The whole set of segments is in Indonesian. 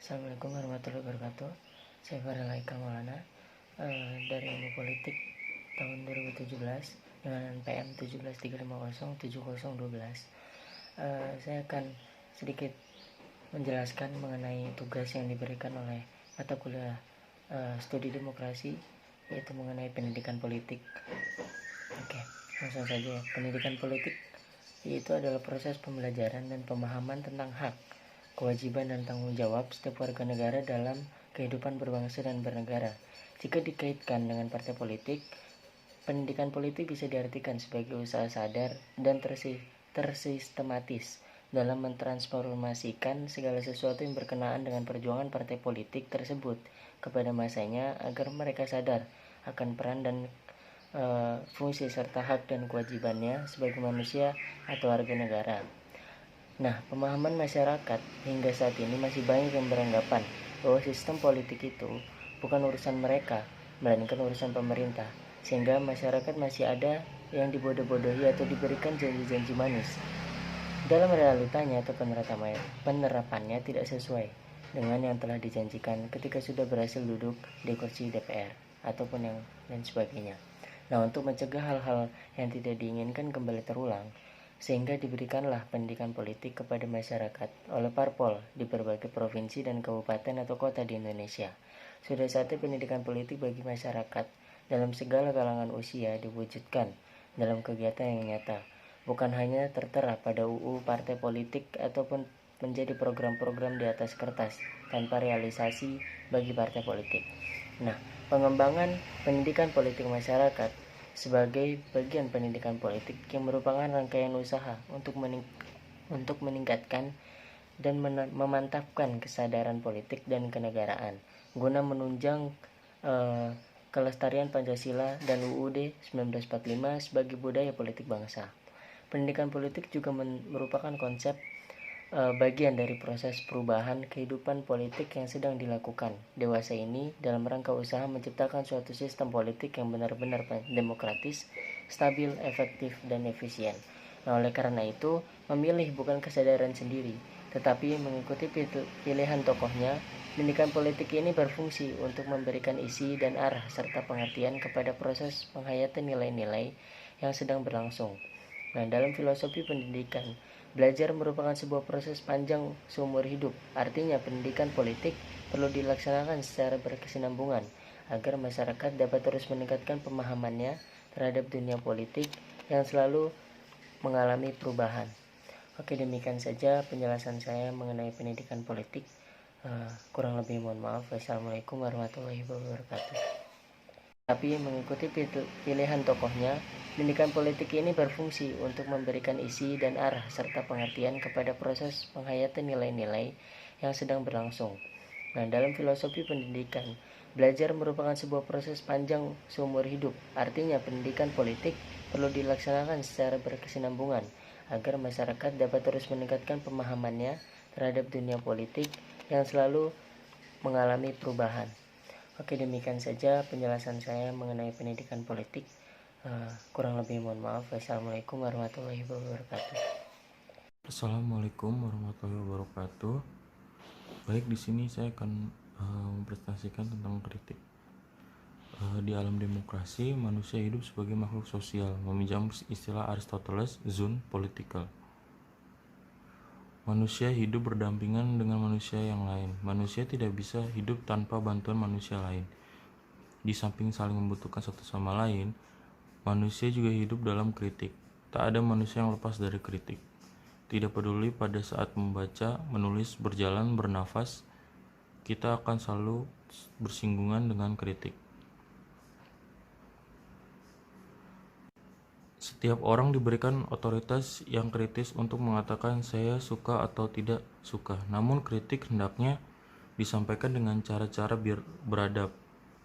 Assalamualaikum warahmatullahi wabarakatuh. Saya Farel Haikal Maulana dari Ilmu Politik tahun 2017 dengan NPM 173507012. Saya akan sedikit menjelaskan mengenai tugas yang diberikan oleh mata kuliah studi demokrasi, yaitu mengenai pendidikan politik. Oke, langsung saja. Pendidikan politik yaitu adalah proses pembelajaran dan pemahaman tentang hak, kewajiban dan tanggung jawab setiap warga negara dalam kehidupan berbangsa dan bernegara. Jika dikaitkan dengan partai politik, pendidikan politik bisa diartikan sebagai usaha sadar dan tersistematis dalam mentransformasikan segala sesuatu yang berkenaan dengan perjuangan partai politik tersebut kepada masanya agar mereka sadar akan peran dan fungsi serta hak dan kewajibannya sebagai manusia atau warga negara. Nah, pemahaman masyarakat hingga saat ini masih banyak yang beranggapan bahwa sistem politik itu bukan urusan mereka, melainkan urusan pemerintah, sehingga masyarakat masih ada yang dibodoh-bodohi atau diberikan janji-janji manis. Dalam realitanya atau penerapannya tidak sesuai dengan yang telah dijanjikan ketika sudah berhasil duduk di kursi DPR ataupun yang lain sebagainya. Nah, untuk mencegah hal-hal yang tidak diinginkan kembali terulang, sehingga diberikanlah pendidikan politik kepada masyarakat oleh parpol di berbagai provinsi dan kabupaten atau kota di Indonesia. Sudah saatnya pendidikan politik bagi masyarakat dalam segala kalangan usia diwujudkan dalam kegiatan yang nyata, bukan hanya tertera pada UU partai politik ataupun menjadi program-program di atas kertas tanpa realisasi bagi partai politik. Nah, pengembangan pendidikan politik masyarakat sebagai bagian pendidikan politik yang merupakan rangkaian usaha untuk meningkatkan dan memantapkan kesadaran politik dan kenegaraan guna menunjang kelestarian Pancasila dan UUD 1945 sebagai budaya politik bangsa. Pendidikan politik juga merupakan konsep bagian dari proses perubahan kehidupan politik yang sedang dilakukan dewasa ini dalam rangka usaha menciptakan suatu sistem politik yang benar-benar demokratis, stabil, efektif, dan efisien. Nah, oleh karena itu, memilih bukan kesadaran sendiri, tetapi mengikuti pilihan tokohnya. Pendidikan politik ini berfungsi untuk memberikan isi dan arah serta pengertian kepada proses penghayatan nilai-nilai yang sedang berlangsung. Nah, dalam filosofi pendidikan, belajar merupakan sebuah proses panjang seumur hidup. Artinya, pendidikan politik perlu dilaksanakan secara berkesinambungan agar masyarakat dapat terus meningkatkan pemahamannya terhadap dunia politik yang selalu mengalami perubahan. Oke, demikian saja penjelasan saya mengenai pendidikan politik. Kurang lebih mohon maaf. Wassalamualaikum warahmatullahi wabarakatuh. Tapi mengikuti pilihan tokohnya, pendidikan politik ini berfungsi untuk memberikan isi dan arah serta pengertian kepada proses penghayatan nilai-nilai yang sedang berlangsung. Nah, dalam filosofi pendidikan, belajar merupakan sebuah proses panjang seumur hidup. Artinya, pendidikan politik perlu dilaksanakan secara berkesinambungan agar masyarakat dapat terus meningkatkan pemahamannya terhadap dunia politik yang selalu mengalami perubahan. Oke, demikian saja penjelasan saya mengenai pendidikan politik. Kurang lebih mohon maaf. Wassalamualaikum warahmatullahi wabarakatuh. Assalamualaikum warahmatullahi wabarakatuh. Baik, di sini saya akan mempresentasikan tentang kritik. Di alam demokrasi, manusia hidup sebagai makhluk sosial, meminjam istilah Aristoteles, zoon political. Manusia hidup berdampingan dengan manusia yang lain. Manusia tidak bisa hidup tanpa bantuan manusia lain. Di samping saling membutuhkan satu sama lain, manusia juga hidup dalam kritik. Tak ada manusia yang lepas dari kritik. Tidak peduli pada saat membaca, menulis, berjalan, bernafas, kita akan selalu bersinggungan dengan kritik. Setiap orang diberikan otoritas yang kritis untuk mengatakan saya suka atau tidak suka. Namun kritik hendaknya disampaikan dengan cara-cara beradab,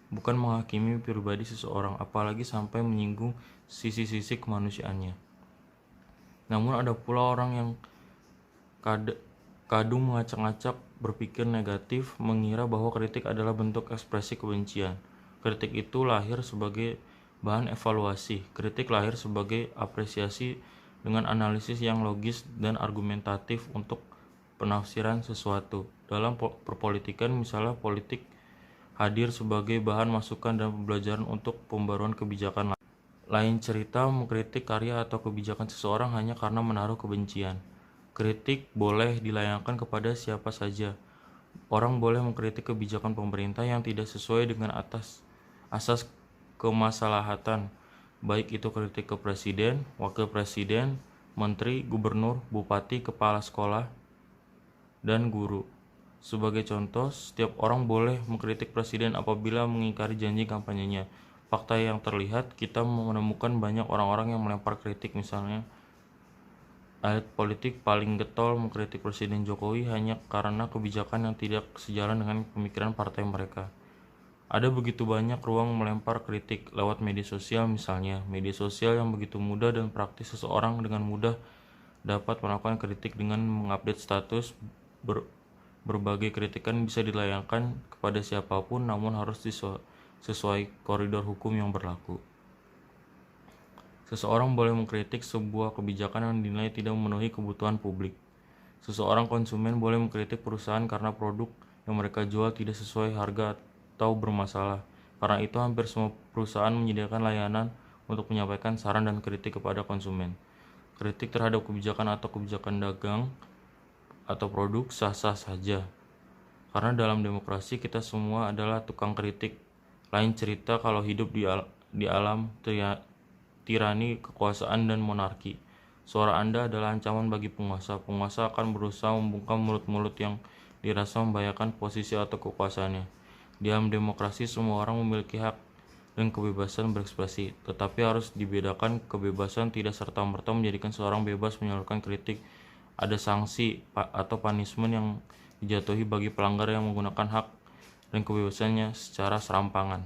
bukan menghakimi pribadi seseorang, apalagi sampai menyinggung sisi-sisi kemanusiaannya. Namun ada pula orang yang kadung mengacak-ngacak, berpikir negatif, mengira bahwa kritik adalah bentuk ekspresi kebencian. Kritik itu lahir sebagai bahan evaluasi. Kritik lahir sebagai apresiasi dengan analisis yang logis dan argumentatif untuk penafsiran sesuatu. dalam perpolitikan, misalnya politik hadir sebagai bahan masukan dan pembelajaran untuk pembaruan kebijakan. Lain cerita mengkritik karya atau kebijakan seseorang hanya karena menaruh kebencian. Kritik boleh dilayangkan kepada siapa saja. Orang boleh mengkritik kebijakan pemerintah yang tidak sesuai dengan asas kemaslahatan, baik itu kritik ke presiden, wakil presiden, menteri, gubernur, bupati, kepala sekolah, dan guru. Sebagai contoh, setiap orang boleh mengkritik presiden apabila mengingkari janji kampanyenya. Fakta yang terlihat, kita menemukan banyak orang-orang yang melempar kritik, misalnya elit politik paling getol mengkritik Presiden Jokowi hanya karena kebijakan yang tidak sejalan dengan pemikiran partai mereka. Ada begitu banyak ruang melempar kritik lewat media sosial, misalnya media sosial yang begitu mudah dan praktis. Seseorang dengan mudah dapat melakukan kritik dengan mengupdate status. Berbagai kritikan bisa dilayangkan kepada siapapun, namun harus sesuai koridor hukum yang berlaku. Seseorang boleh mengkritik sebuah kebijakan yang dinilai tidak memenuhi kebutuhan publik. Seseorang konsumen boleh mengkritik perusahaan karena produk yang mereka jual tidak sesuai harga atau bermasalah. Karena itu, hampir semua perusahaan menyediakan layanan untuk menyampaikan saran dan kritik kepada konsumen. Kritik terhadap kebijakan atau kebijakan dagang atau produk sah-sah saja. Karena dalam demokrasi kita semua adalah tukang kritik. Lain cerita kalau hidup di alam tirani kekuasaan dan monarki. Suara Anda adalah ancaman bagi penguasa. Penguasa akan berusaha membungkam mulut-mulut yang dirasa membahayakan posisi atau kekuasaannya. Di dalam demokrasi semua orang memiliki hak dan kebebasan berekspresi, tetapi harus dibedakan. Kebebasan tidak serta-merta menjadikan seorang bebas menyalurkan kritik. Ada sanksi atau punishment yang dijatuhi bagi pelanggar yang menggunakan hak dan kebebasannya secara serampangan.